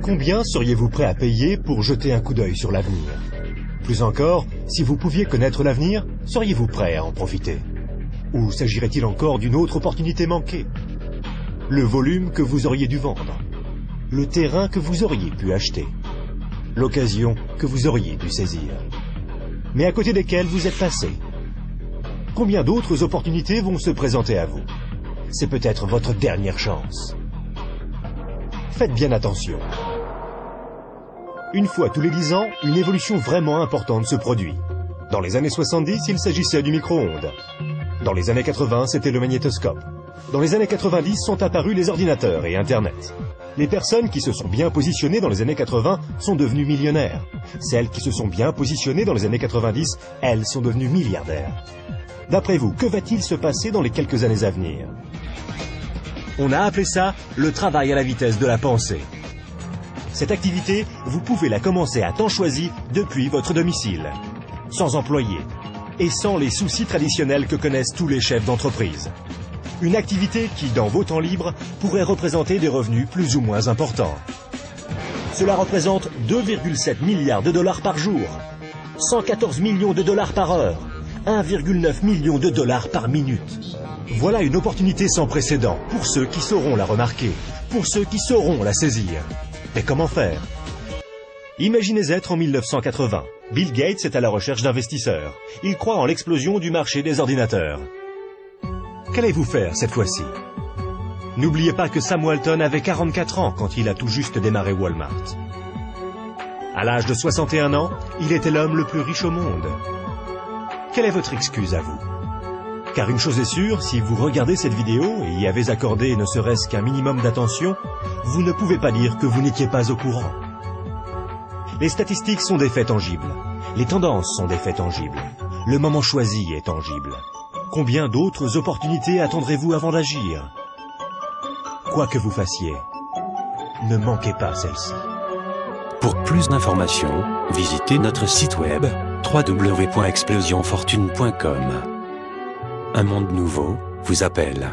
Combien seriez-vous prêt à payer pour jeter un coup d'œil sur l'avenir? Plus encore, si vous pouviez connaître l'avenir, seriez-vous prêt à en profiter? Ou s'agirait-il encore d'une autre opportunité manquée? Le volume que vous auriez dû vendre? Le terrain que vous auriez pu acheter? L'occasion que vous auriez dû saisir? Mais à côté desquelles vous êtes passé? Combien d'autres opportunités vont se présenter à vous? C'est peut-être votre dernière chance. Faites bien attention. Une fois tous les 10 ans, une évolution vraiment importante se produit. Dans les années 70, il s'agissait du micro-ondes. Dans les années 80, c'était le magnétoscope. Dans les années 90 sont apparus les ordinateurs et Internet. Les personnes qui se sont bien positionnées dans les années 80 sont devenues millionnaires. Celles qui se sont bien positionnées dans les années 90, elles sont devenues milliardaires. D'après vous, que va-t-il se passer dans les quelques années à venir? On a appelé ça le travail à la vitesse de la pensée. Cette activité, vous pouvez la commencer à temps choisi depuis votre domicile, sans employé et sans les soucis traditionnels que connaissent tous les chefs d'entreprise. Une activité qui, dans vos temps libres, pourrait représenter des revenus plus ou moins importants. Cela représente 2,7 milliards de dollars par jour, 114 millions de dollars par heure, 1,9 million de dollars par minute. Voilà une opportunité sans précédent pour ceux qui sauront la remarquer, pour ceux qui sauront la saisir. Mais comment faire? Imaginez être en 1980. Bill Gates est à la recherche d'investisseurs. Il croit en l'explosion du marché des ordinateurs. Qu'allez-vous faire cette fois-ci? N'oubliez pas que Sam Walton avait 44 ans quand il a tout juste démarré Walmart. À l'âge de 61 ans, il était l'homme le plus riche au monde. Quelle est votre excuse à vous? Car une chose est sûre, si vous regardez cette vidéo et y avez accordé ne serait-ce qu'un minimum d'attention, vous ne pouvez pas dire que vous n'étiez pas au courant. Les statistiques sont des faits tangibles. Les tendances sont des faits tangibles. Le moment choisi est tangible. Combien d'autres opportunités attendrez-vous avant d'agir? Quoi que vous fassiez, ne manquez pas celle-ci. Pour plus d'informations, visitez notre site web www.explosionfortune.com. Un monde nouveau vous appelle.